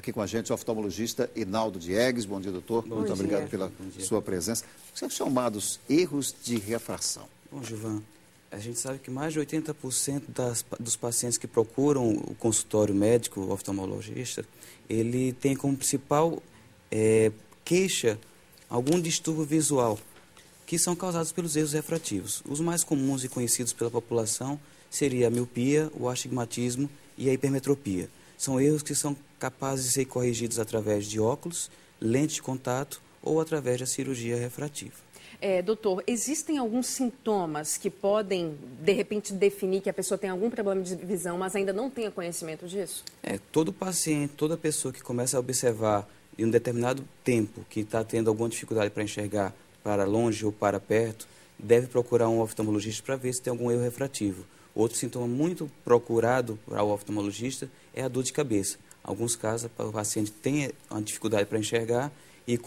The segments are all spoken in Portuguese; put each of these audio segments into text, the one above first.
aqui com a gente o oftalmologista Hinaldo Diegues. Bom dia, doutor. Muito obrigado pela sua presença. O que são chamados erros de refração? Bom, Gilvan, a gente sabe que mais de 80% dos pacientes que procuram o consultório médico, o oftalmologista, ele tem como principal queixa algum distúrbio visual, que são causados pelos erros refrativos. Os mais comuns e conhecidos pela população seria a miopia, o astigmatismo e a hipermetropia. São erros que são capazes de ser corrigidos através de óculos, lente de contato ou através da cirurgia refrativa. Doutor, existem alguns sintomas que podem, de repente, definir que a pessoa tem algum problema de visão, mas ainda não tenha conhecimento disso? Todo paciente, toda pessoa que começa a observar em um determinado tempo que está tendo alguma dificuldade para enxergar para longe ou para perto, deve procurar um oftalmologista para ver se tem algum erro refrativo. Outro sintoma muito procurado para o oftalmologista é a dor de cabeça. Em alguns casos, o paciente tem uma dificuldade para enxergar e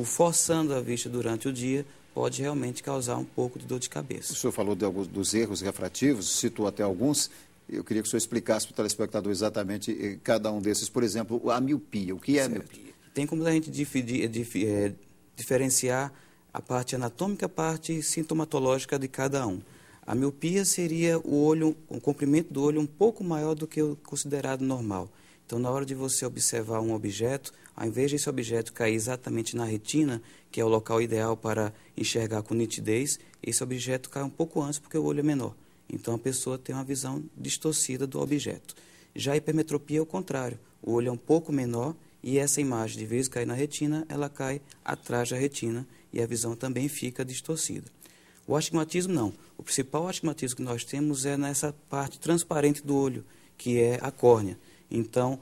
forçando a vista durante o dia, pode realmente causar um pouco de dor de cabeça. O senhor falou dos erros refrativos, citou até alguns. Eu queria que o senhor explicasse para o telespectador exatamente cada um desses. Por exemplo, a miopia. O que é a miopia? Tem como a gente diferenciar a parte anatômica, a parte sintomatológica de cada um. A miopia seria o comprimento do olho um pouco maior do que o considerado normal. Então, na hora de você observar um objeto, ao invés desse objeto cair exatamente na retina, que é o local ideal para enxergar com nitidez, esse objeto cai um pouco antes porque o olho é menor. Então, a pessoa tem uma visão distorcida do objeto. Já a hipermetropia é o contrário. O olho é um pouco menor e essa imagem, de vez de cair na retina, ela cai atrás da retina e a visão também fica distorcida. O astigmatismo não. O principal astigmatismo que nós temos é nessa parte transparente do olho, que é a córnea. Então,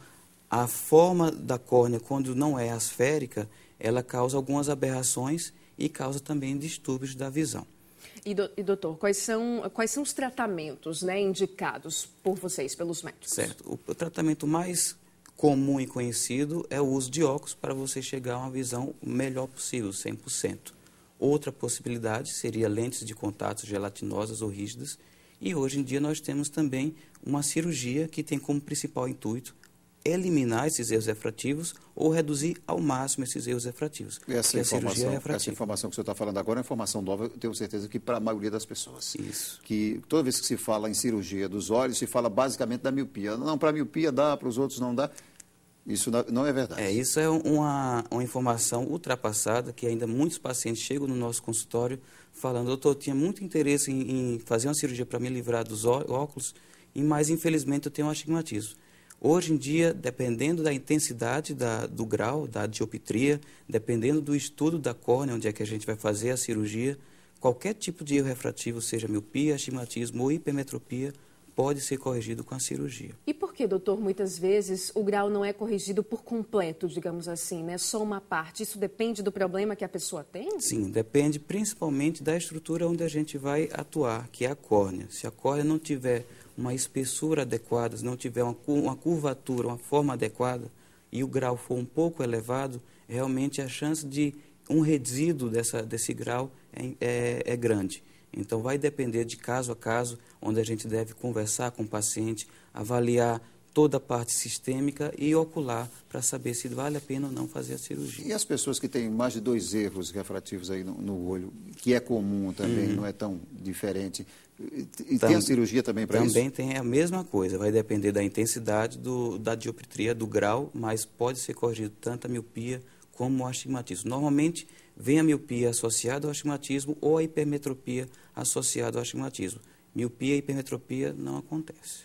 a forma da córnea, quando não é asférica, ela causa algumas aberrações e causa também distúrbios da visão. E doutor, quais são os tratamentos, indicados por vocês, pelos médicos? Certo. O tratamento mais comum e conhecido é o uso de óculos para você chegar a uma visão melhor possível, 100%. Outra possibilidade seria lentes de contato gelatinosas ou rígidas. E hoje em dia nós temos também uma cirurgia que tem como principal intuito eliminar esses erros refrativos ou reduzir ao máximo esses erros refrativos. Essa informação que o senhor está falando agora é uma informação nova, eu tenho certeza que para a maioria das pessoas. Isso. Que toda vez que se fala em cirurgia dos olhos, se fala basicamente da miopia. Não, para a miopia dá, para os outros não dá. Isso não é verdade. Isso é uma informação ultrapassada, que ainda muitos pacientes chegam no nosso consultório falando: doutor, eu tinha muito interesse em fazer uma cirurgia para me livrar dos óculos, mas infelizmente eu tenho um astigmatismo. Hoje em dia, dependendo da intensidade do grau, da dioptria, dependendo do estudo da córnea, onde é que a gente vai fazer a cirurgia, qualquer tipo de erro refrativo, seja miopia, astigmatismo ou hipermetropia, pode ser corrigido com a cirurgia. E por que, doutor, muitas vezes o grau não é corrigido por completo, digamos assim, só uma parte? Isso depende do problema que a pessoa tem? Sim, depende principalmente da estrutura onde a gente vai atuar, que é a córnea. Se a córnea não tiver uma espessura adequada, se não tiver uma curvatura, uma forma adequada, e o grau for um pouco elevado, realmente a chance de um resíduo desse grau é grande. Então, vai depender de caso a caso, onde a gente deve conversar com o paciente, avaliar toda a parte sistêmica e ocular para saber se vale a pena ou não fazer a cirurgia. E as pessoas que têm mais de 2 erros refrativos aí no olho, que é comum também, não é tão diferente, e tem a cirurgia também para isso? Também tem a mesma coisa, vai depender da intensidade da dioptria, do grau, mas pode ser corrigido tanto a miopia como o astigmatismo. Normalmente, vem a miopia associada ao astigmatismo ou a hipermetropia associada ao astigmatismo. Miopia e hipermetropia não acontece.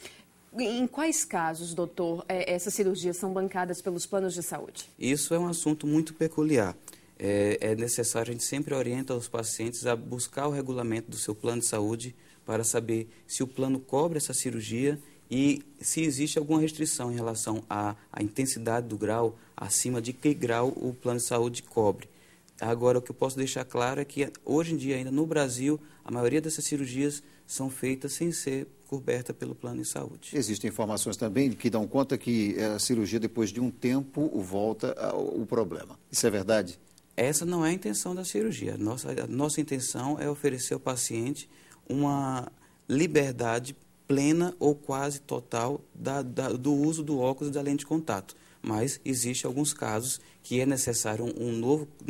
Em quais casos, doutor, essas cirurgias são bancadas pelos planos de saúde? Isso é um assunto muito peculiar. É necessário, a gente sempre orienta os pacientes a buscar o regulamento do seu plano de saúde para saber se o plano cobre essa cirurgia e se existe alguma restrição em relação à intensidade do grau, acima de que grau o plano de saúde cobre. Agora, o que eu posso deixar claro é que, hoje em dia, ainda no Brasil, a maioria dessas cirurgias são feitas sem ser coberta pelo plano de saúde. Existem informações também que dão conta que a cirurgia, depois de um tempo, volta o problema. Isso é verdade? Essa não é a intenção da cirurgia. A nossa intenção é oferecer ao paciente uma liberdade plena ou quase total do uso do óculos e da lente de contato. mas existe alguns casos que é necessário um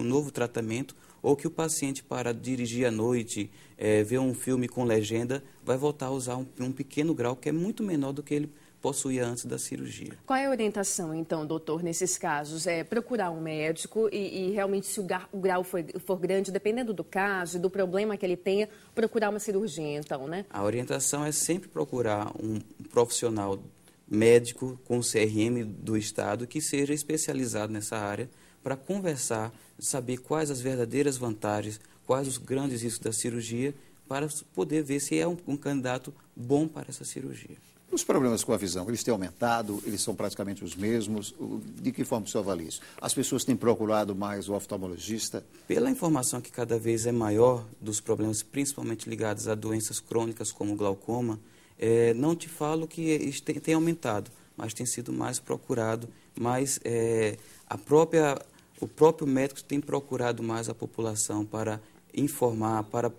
novo tratamento, ou que o paciente, para dirigir à noite, ver um filme com legenda, vai voltar a usar um pequeno grau que é muito menor do que ele possuía antes da cirurgia. Qual é a orientação, então, doutor, nesses casos? É procurar um médico e realmente, se o grau for grande, dependendo do caso e do problema que ele tenha, procurar uma cirurgia, então, né? A orientação é sempre procurar um profissional médico com CRM do Estado que seja especializado nessa área para conversar, saber quais as verdadeiras vantagens, quais os grandes riscos da cirurgia, para poder ver se é um candidato bom para essa cirurgia. Os problemas com a visão, eles têm aumentado, eles são praticamente os mesmos? De que forma o senhor avalia isso? As pessoas têm procurado mais o oftalmologista? Pela informação que cada vez é maior dos problemas, principalmente ligados a doenças crônicas como glaucoma, não te falo que tem aumentado, mas tem sido mais procurado, mas o próprio médico tem procurado mais a população para informar, para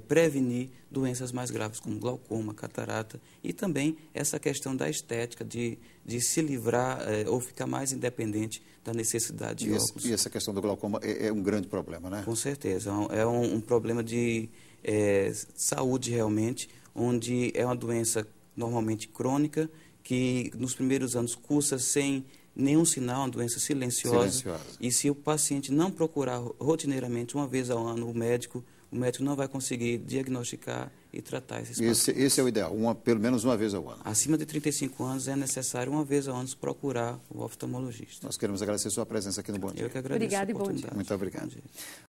prevenir doenças mais graves como glaucoma, catarata, e também essa questão da estética, de se livrar ou ficar mais independente da necessidade de óculos. E essa questão do glaucoma é um grande problema, né? Com certeza, é um problema de saúde realmente, onde é uma doença normalmente crônica, que nos primeiros anos cursa sem nenhum sinal, uma doença silenciosa. E se o paciente não procurar rotineiramente, uma vez ao ano, o médico não vai conseguir diagnosticar e tratar esses pacientes. Esse é o ideal, pelo menos uma vez ao ano. Acima de 35 anos é necessário, uma vez ao ano, procurar o oftalmologista. Nós queremos agradecer a sua presença aqui no Bom Dia. Eu que agradeço. Obrigada e bom dia. Muito obrigado.